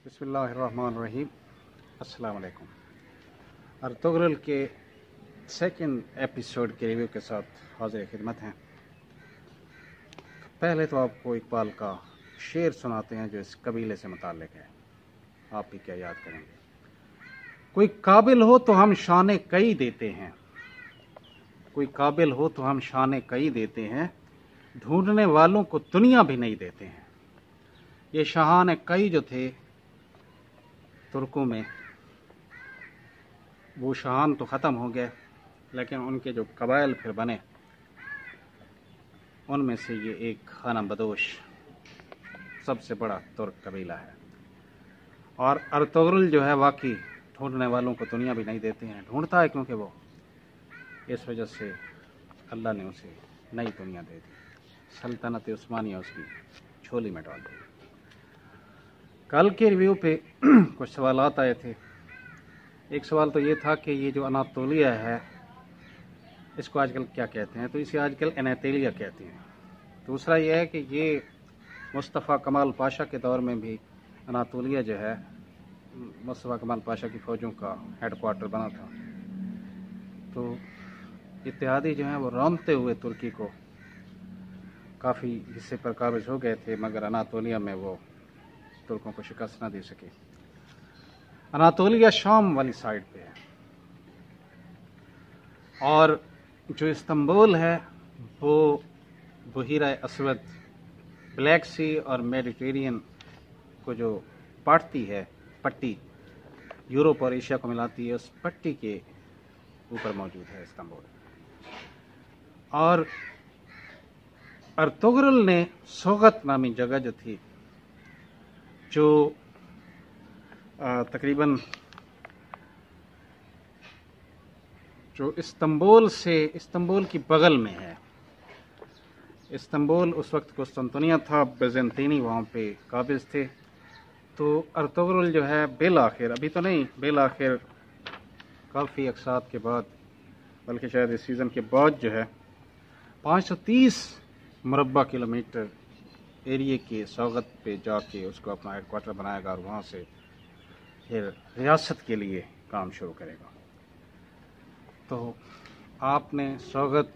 बिस्मिल्लाहिर्रहमानिर्रहीम। अस्सलाम वालेकुम। अर्तुगरुल के सेकंड एपिसोड के रिव्यू के साथ हाजिर खिदमत हैं। पहले तो आपको इकबाल का शेर सुनाते हैं जो इस कबीले से मुताल्लिक है। आप भी क्या याद करेंगे। कोई काबिल हो तो हम शान कई देते हैं, कोई काबिल हो तो हम शान कई देते हैं, ढूंढने वालों को दुनिया भी नहीं देते हैं। ये शाहान कई जो थे तुर्कों में, वो शाहान तो ख़त्म हो गए, लेकिन उनके जो कबाइल फिर बने उनमें से ये एक खाना बदोश सबसे बड़ा तुर्क कबीला है। और अर्तुगरुल जो है वाकई ढूंढने वालों को दुनिया भी नहीं देते हैं। ढूंढता है क्योंकि वो इस वजह से अल्लाह ने उसे नई दुनिया दे दी, सल्तनत उस्मानिया उसकी झोली में डाल दी। कल के रिव्यू पे कुछ सवालात आए थे। एक सवाल तो ये था कि ये जो अनातोलिया है इसको आजकल क्या कहते हैं, तो इसे आजकल एनातोलिया कहते हैं। दूसरा ये है कि ये मुस्तफ़ा कमाल पाशा के दौर में भी अनातोलिया जो है मुस्तफ़ा कमाल पाशा की फ़ौजों का हेडक्वार्टर बना था। तो इत्तेहादी जो हैं वो रौंदते हुए तुर्की को काफ़ी हिस्से पर काबिज हो गए थे, मगर अनातोलिया में वो तुर्कों को शिकस्त ना दे सके। अनातोलिया शाम वाली साइड पे है और जो इस्तांबुल है वो बहीरा असवद, ब्लैक सी और मेडिटेरियन को जो पाटती है पट्टी, यूरोप और एशिया को मिलाती है, उस पट्टी के ऊपर मौजूद है इस्तांबुल। और अर्तुगरुल ने सोगत नामी जगह जो थी, जो तकरीबन जो इस्तांबुल की बगल में है। इस्तांबुल उस वक्त कुस्तुनतुनिया था, बिज़ंतीनी वहाँ पे काबिज थे। तो अर्तुगरुल जो है बिल आखिर, अभी तो नहीं, बिल आखिर काफ़ी अक्सात के बाद, बल्कि शायद इस सीज़न के बाद जो है 530 मुरब्बा किलोमीटर एरिए के सोगत पे जाके उसको अपना हेडक्वार्टर बनाएगा और वहाँ से फिर रियासत के लिए काम शुरू करेगा। तो आपने सोगत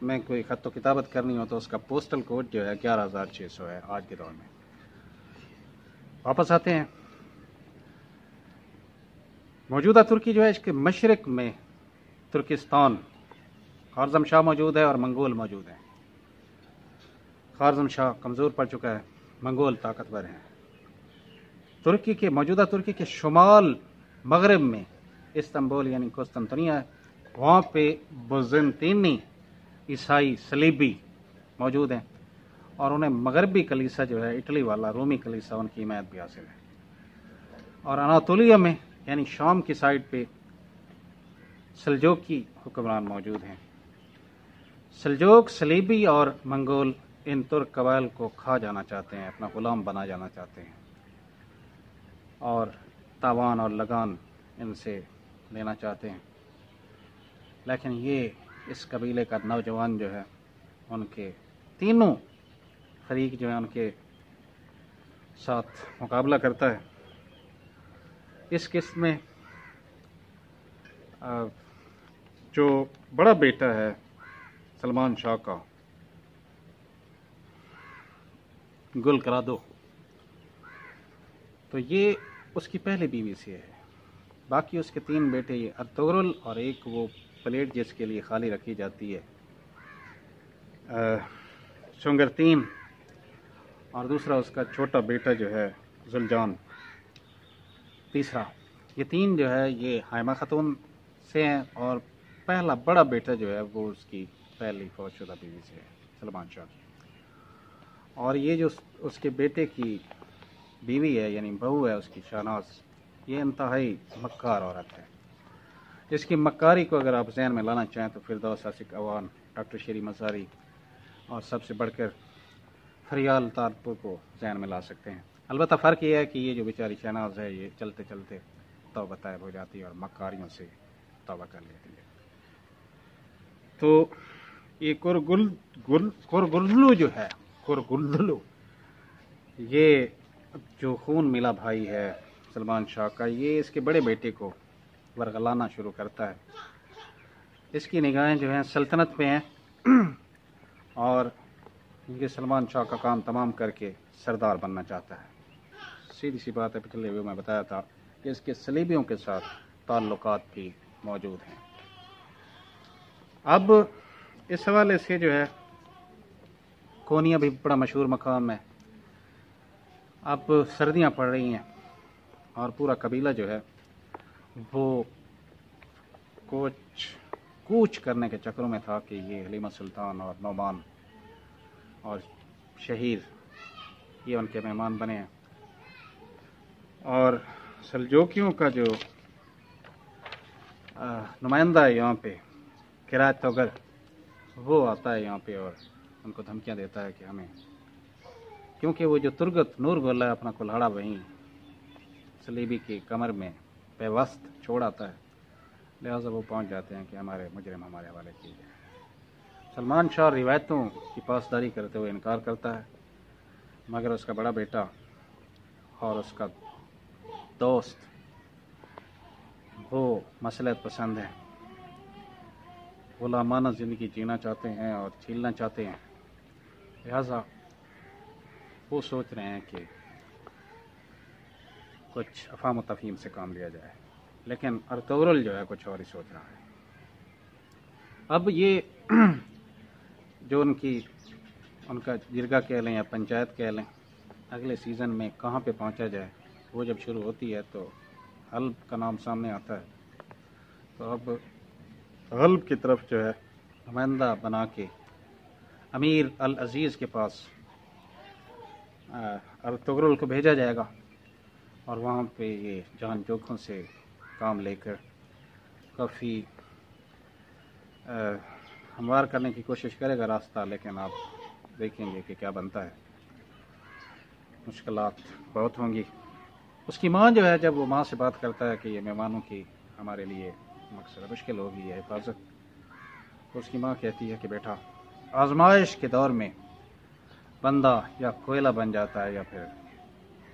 में कोई ख़त किताबत करनी हो तो उसका पोस्टल कोड जो है 11,600 है आज के दौर में। वापस आते हैं। मौजूदा तुर्की जो है इसके मशरक़ में तुर्किस्तान, ख़ारज़म शाह मौजूद है और मंगोल मौजूद हैं। ख़ारज़म शाह कमज़ोर पड़ चुका है, मंगोल ताकतवर हैं। तुर्की के मौजूदा तुर्की के शुमाल मगरब में इस्तांबुल यानी कुस्तुनतुनिया है, वहाँ पे बिज़ंतीनी ईसाई सलीबी मौजूद हैं और उन्हें मगरबी कलीसा जो है इटली वाला रोमी कलीसा, उनकी हिमायत भी हासिल है। और अनातोलिया में यानी शाम की साइड पे सल्जोकी हुक्मरान मौजूद हैं। सल्जोक, सलीबी और मंगोल इन तुर्क कबाइल को खा जाना चाहते हैं, अपना ग़ुलाम बना जाना चाहते हैं और तावान और लगान इनसे लेना चाहते हैं। लेकिन ये इस कबीले का नौजवान जो है, उनके तीनों फरीक जो है उनके साथ मुकाबला करता है। इस किस्त में जो बड़ा बेटा है सलमान शाह का, गुल करादो, तो ये उसकी पहली बीवी से है। बाकी उसके तीन बेटे, ये अर्तुगरुल और एक वो प्लेट जिसके लिए खाली रखी जाती है शुंगरतीन, और दूसरा उसका छोटा बेटा जो है जुलजान, तीसरा। ये तीन जो है ये हाइमा खातून से हैं और पहला बड़ा बेटा जो है वो उसकी पहली फौजशुदा बीवी से है, सलमान शाह की। और ये जो उसके बेटे की बीवी है यानी बहू है उसकी, शाहनाज, ये इंतहाई मक्कार औरत है। इसकी मक्कारी को अगर आप जहन में लाना चाहें तो फिरदौस आसिक अवान, डॉक्टर शेरी मज़ारी और सबसे बढ़कर फरियाल तारपुर को जहन में ला सकते हैं। अलबत्ता फ़र्क ये है कि ये जो बेचारी शहनाज है ये चलते चलते तौबा तैब हो जाती है और मक्कारियों से तौबा कर लेती है। तो ये कुरगुल्लू जो है, कुरगुल्लू, ये जो खून मिला भाई है सलमान शाह का, ये इसके बड़े बेटे को वरगलाना शुरू करता है। इसकी निगाहें जो हैं सल्तनत पे हैं और ये सलमान शाह का काम तमाम करके सरदार बनना चाहता है। सीधी सी बात है, पिछले वीडियो में बताया था कि इसके सलीबियों के साथ ताल्लुकात भी मौजूद हैं। अब इस हवाले से जो है कोनिया भी बड़ा मशहूर मकाम है। अब सर्दियां पड़ रही हैं और पूरा कबीला जो है वो कूच करने के चक्करों में था कि ये हलीमा सुल्तान और नौमान और शहीर ये उनके मेहमान बने हैं। और सल्जोकियों का जो नुमाइंदा है यहाँ पे किरात तोगर, वो आता है यहाँ पे और उनको धमकियाँ देता है कि हमें, क्योंकि वो जो तुर्गत नूर गोला है अपना कुल्हाड़ा वहीं सलीबी की कमर में बेवस्त छोड़ आता है, लिहाजा वो पहुँच जाते हैं कि हमारे मुजरिम हमारे हवाले कीजिए। सलमान शाह रिवायतों की पासदारी करते हुए इनकार करता है, मगर उसका बड़ा बेटा और उसका दोस्त वो मसलहत पसंद है, गुलामाना ज़िंदगी जीना चाहते हैं और झीलना चाहते हैं। लिहाजा वो सोच रहे हैं कि कुछ अफाम तफहीम से काम लिया जाए, लेकिन अर्तुगरुल जो है कुछ और ही सोच रहा है। अब ये जो उनका जिरगा कह लें या पंचायत कह लें, अगले सीज़न में कहाँ पे पहुँचा जाए, वो जब शुरू होती है तो हल्ब का नाम सामने आता है। तो अब हल्ब की तरफ जो है नुमाइंदा बना के अमीर अल अज़ीज़ के पास अर्तुगरुल को भेजा जाएगा और वहाँ पे ये जान जोखों से काम लेकर काफ़ी हमवार करने की कोशिश करेगा रास्ता, लेकिन आप देखेंगे कि क्या बनता है, मुश्किलात बहुत होंगी। उसकी माँ जो है, जब वो माँ से बात करता है कि ये मेहमानों की हमारे लिए मकसद मुश्किल होगी है हिफाजत, तो उसकी माँ कहती है कि बेटा, आजमाइश के दौर में बंदा या कोयला बन जाता है या फिर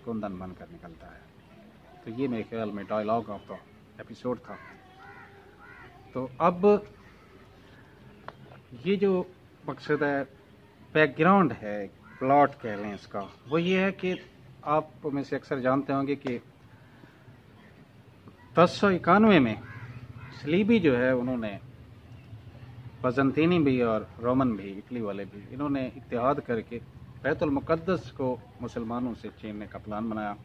कुंदन बनकर निकलता है। तो ये मेरे ख्याल में डायलॉग ऑफ द एपिसोड था। तो अब ये जो मकसद है, बैकग्राउंड है, प्लॉट कह लें इसका, वो ये है कि आप में से अक्सर जानते होंगे कि 1091 में सलीबी जो है उन्होंने, बजंतीनी भी और रोमन भी, इटली वाले भी, इन्होंने इत्तेहाद करके बैतुल मुक़द्दस को मुसलमानों से छीनने का प्लान बनाया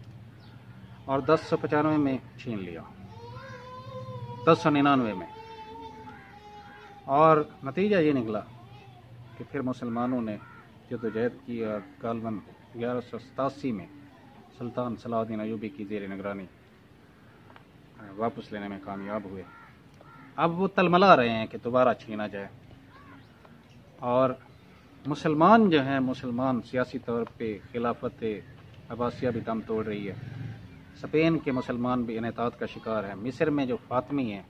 और 1095 में छीन लिया, 1099 में। और नतीजा ये निकला कि फिर मुसलमानों ने जद्दोजहद की और गालबन 1187 में सुल्तान सलाहुद्दीन अयूबी की ज़ेर निगरानी वापस लेने में कामयाब हुए। अब वो तलमला रहे हैं कि दोबारा छीना जाए। और मुसलमान जो हैं, मुसलमान सियासी तौर पे खिलाफत अब्बासिया भी दम तोड़ रही है। स्पेन के मुसलमान भी इनेतात का शिकार हैं। मिस्र में जो फातमी हैं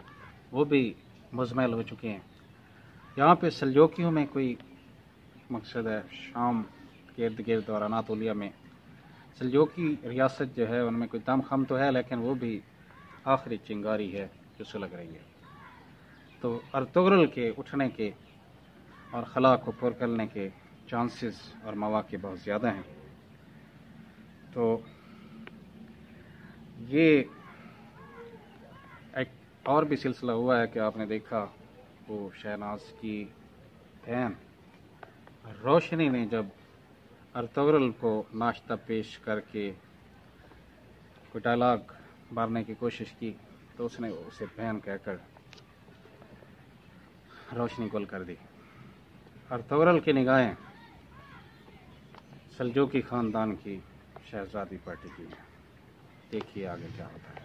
वो भी मुजमल हो चुके हैं। यहाँ पे सल्जोकियों में कोई मकसद है, शाम के इर्द गिर्द और अनातोलिया में सल्जोकी रियासत जो है उनमें कोई दम खम तो है, लेकिन वो भी आखिरी चिंगारी है जो सुलग रही है। तो अर्तुगरुल के उठने के और खला को पुर करने के चांसेस और मौक़े बहुत ज़्यादा हैं। तो ये एक और भी सिलसिला हुआ है कि आपने देखा वो शहनाज की बहन रोशनी ने जब अर्तुगरुल को नाश्ता पेश करके कोई डायलॉग मारने की कोशिश की तो उसने उसे बहन कहकर रोशनी गुल कर दी। अर्तुगरुल की निगाहें सल्जोकी ख़ानदान की शहजादी पर टिकी हैं। देखिए आगे क्या होता है।